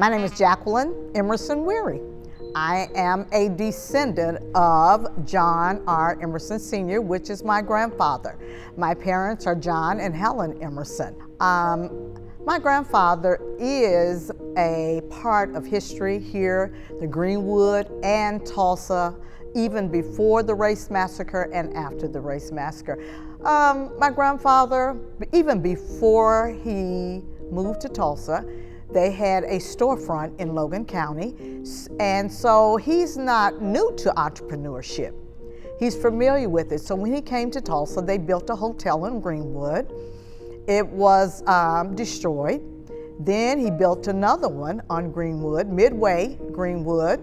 My name is Jacqueline Emerson Weary. I am a descendant of John R. Emerson Sr., which is my grandfather. My parents are John and Helen Emerson. My grandfather is a part of history here, the Greenwood and Tulsa, even before the race massacre and after the race massacre. My grandfather, even before he moved to Tulsa, they had a storefront in Logan County, and so he's not new to entrepreneurship. He's familiar with it. So when he came to Tulsa, they built a hotel in Greenwood. It was destroyed. Then he built another one on Greenwood, Midway Greenwood,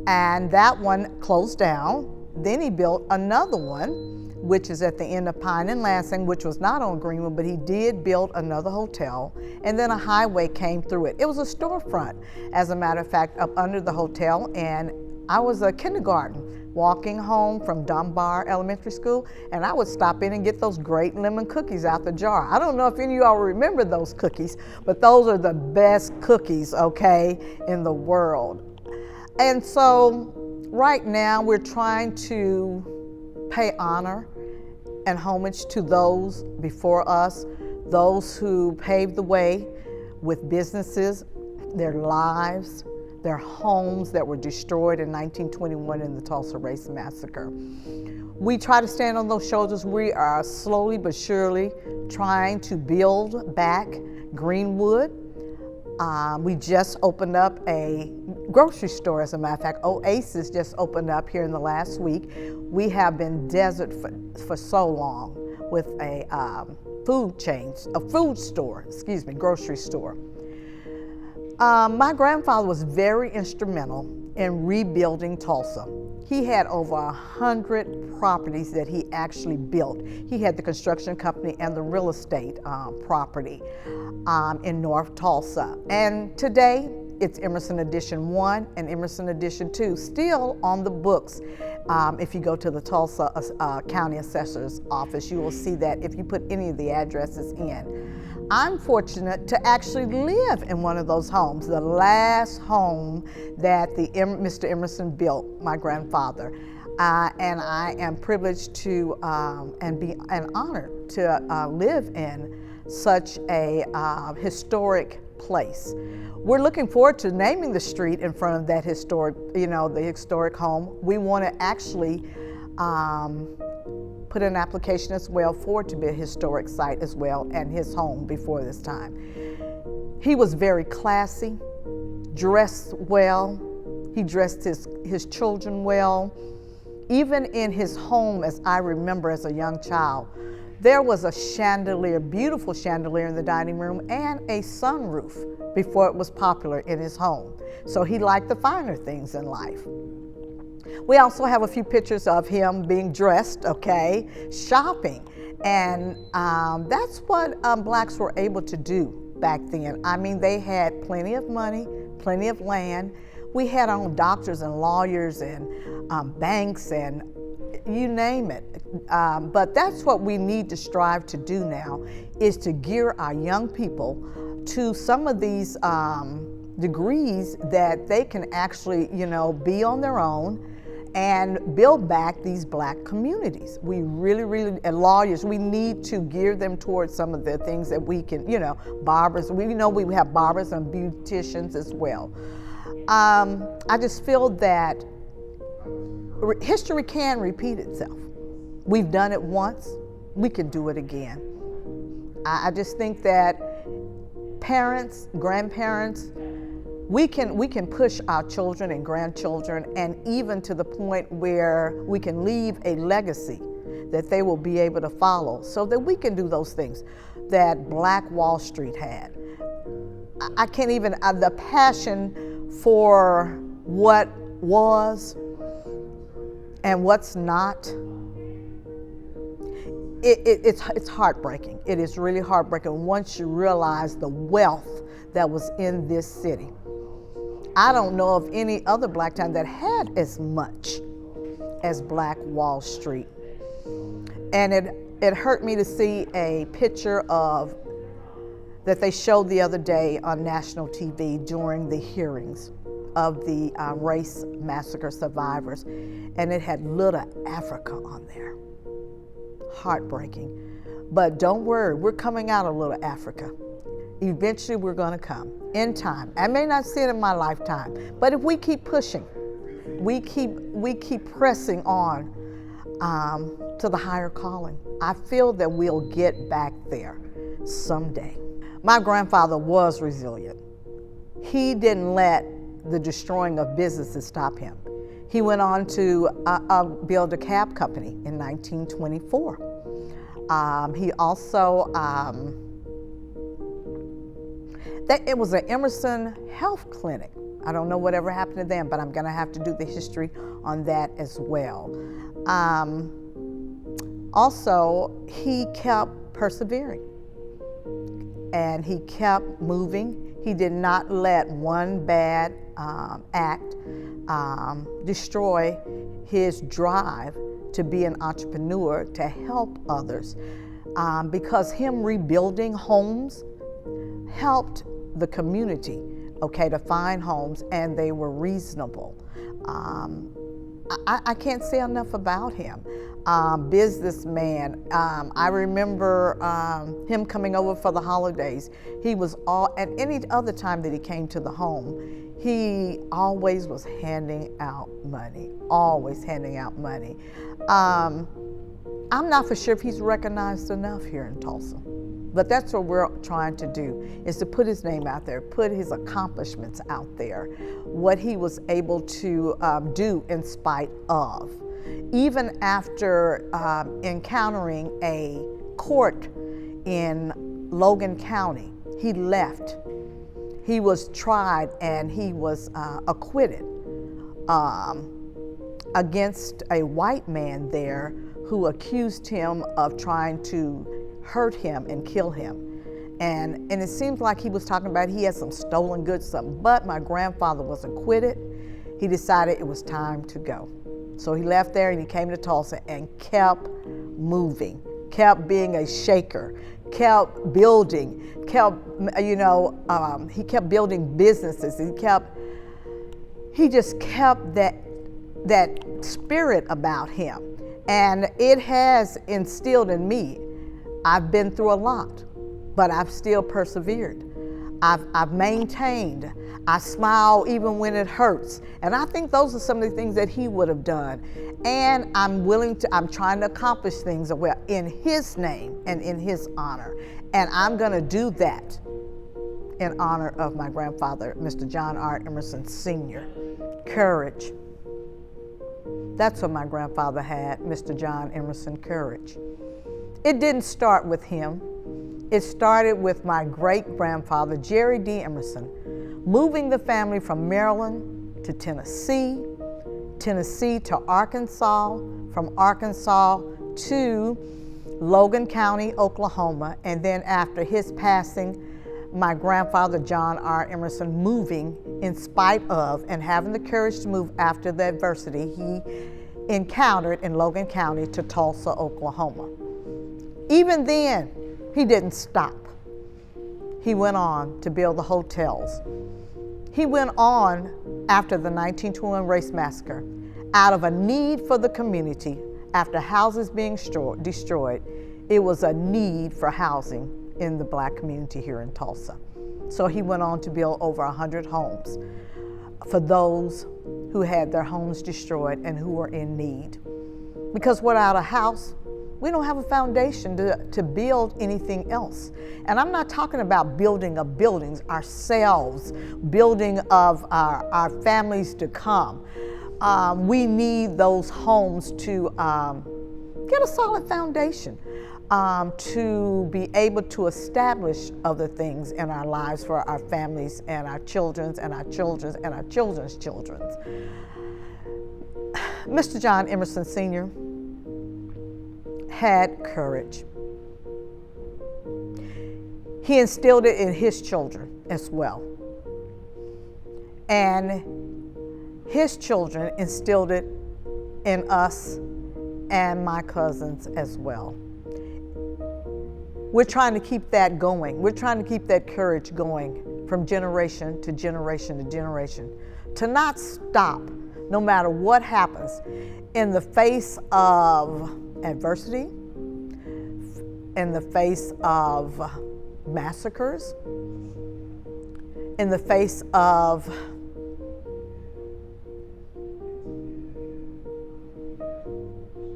and that one closed down. Then he built another one, which is at the end of Pine and Lansing, which was not on Greenwood, but he did build another hotel, and then a highway came through it. It was a storefront, as a matter of fact, up under the hotel, and I was a kindergarten, walking home from Dunbar Elementary School, and I would stop in and get those great lemon cookies out the jar. I don't know if any of y'all remember those cookies, but those are the best cookies, okay, in the world. And so right now we're trying to pay honor and homage to those before us, those who paved the way with businesses, their lives, their homes that were destroyed in 1921 in the Tulsa Race Massacre. We try to stand on those shoulders. We are slowly but surely trying to build back Greenwood. We just opened up a grocery store, as a matter of fact. Oasis just opened up here in the last week. We have been desert for so long with a grocery store. My grandfather was very instrumental in rebuilding Tulsa. He had over 100 properties that he actually built. He had the construction company and the real estate property in North Tulsa. And today, it's Emerson Edition 1 and Emerson Edition 2, still on the books. If you go to the Tulsa County Assessor's Office, you will see that if you put any of the addresses in. I'm fortunate to actually live in one of those homes, the last home that Mr. Emerson built, my grandfather. And I am privileged to and honored to live in such a historic place. We're looking forward to naming the street in front of that historic, the historic home. We want to actually put an application as well for it to be a historic site as well, and his home before this time. He was very classy, dressed well. He dressed his children well. Even in his home, as I remember as a young child, there was a chandelier, beautiful chandelier in the dining room, and a sunroof before it was popular in his home. So he liked the finer things in life. We also have a few pictures of him being dressed, okay, shopping. And that's what blacks were able to do back then. I mean, they had plenty of money, plenty of land. We had our own doctors and lawyers and banks and you name it. But that's what we need to strive to do now, is to gear our young people to some of these degrees that they can actually, be on their own and build back these black communities. We really, and lawyers, we need to gear them towards some of the things that we can, barbers, we know we have barbers and beauticians as well. I just feel that history can repeat itself. We've done it once, we can do it again. I just think that parents, grandparents, we can push our children and grandchildren, and even to the point where we can leave a legacy that they will be able to follow, so that we can do those things that Black Wall Street had. I can't even, the passion for what was and what's not, it's heartbreaking. It is really heartbreaking once you realize the wealth that was in this city. I don't know of any other black town that had as much as Black Wall Street. And it hurt me to see a picture of that they showed the other day on national TV during the hearings of the race massacre survivors, and it had Little Africa on there. Heartbreaking. But don't worry, we're coming out of Little Africa. Eventually we're going to come in time. I may not see it in my lifetime, but if we keep pushing, we keep pressing on to the higher calling, I feel that we'll get back there someday. My grandfather was resilient. He didn't let the destroying of businesses stop him. He went on to build a cab company in 1924. He also, it was an Emerson health clinic. I don't know whatever happened to them, but I'm gonna have to do the history on that as well. Also, he kept persevering and he kept moving. He did not let one bad act destroy his drive to be an entrepreneur, to help others, because him rebuilding homes helped the community, to find homes, and they were reasonable. I can't say enough about him. Businessman. I remember him coming over for the holidays. He was at any other time that he came to the home, he always was handing out money, always handing out money. I'm not for sure if he's recognized enough here in Tulsa, but that's what we're trying to do, is to put his name out there, put his accomplishments out there, what he was able to do in spite of. Even after encountering a court in Logan County, he left. He was tried and he was acquitted against a white man there who accused him of trying to hurt him and kill him. And it seems like he was talking about he had some stolen goods, something, but my grandfather was acquitted. He decided it was time to go. So he left there and he came to Tulsa and kept moving, kept being a shaker, kept building, he kept building businesses. He just kept that spirit about him. And it has instilled in me. I've been through a lot, but I've still persevered. I've maintained. I smile even when it hurts. And I think those are some of the things that he would have done. And I'm trying to accomplish things in his name and in his honor. And I'm gonna do that in honor of my grandfather, Mr. John R. Emerson Sr. Courage. That's what my grandfather had, Mr. John Emerson, courage. It didn't start with him. It started with my great-grandfather, Jerry D. Emerson, moving the family from Maryland to Tennessee to Arkansas, from Arkansas to Logan County, Oklahoma, and then after his passing, my grandfather, John R. Emerson, moving in spite of and having the courage to move after the adversity he encountered in Logan County to Tulsa, Oklahoma. Even then, he didn't stop. He went on to build the hotels. He went on after the 1921 race massacre, out of a need for the community, after houses being destroyed, it was a need for housing in the Black community here in Tulsa. So he went on to build over 100 homes for those who had their homes destroyed and who were in need. Because without a house, we don't have a foundation to build anything else. And I'm not talking about building of buildings ourselves, building of our families to come. We need those homes to get a solid foundation, to be able to establish other things in our lives for our families and our children's and our children's and our children's children's. Mr. John Emerson Sr. had courage. He instilled it in his children as well. And his children instilled it in us and my cousins as well. We're trying to keep that going. We're trying to keep that courage going from generation to generation to generation. To not stop, no matter what happens, in the face of adversity, in the face of massacres, in the face of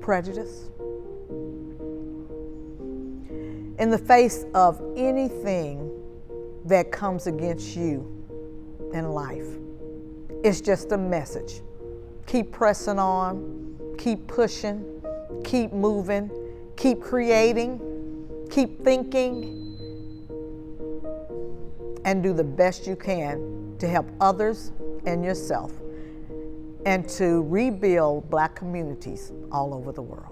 prejudice, in the face of anything that comes against you in life. It's just a message. Keep pressing on, keep pushing, keep moving, keep creating, keep thinking, and do the best you can to help others and yourself, and to rebuild Black communities all over the world.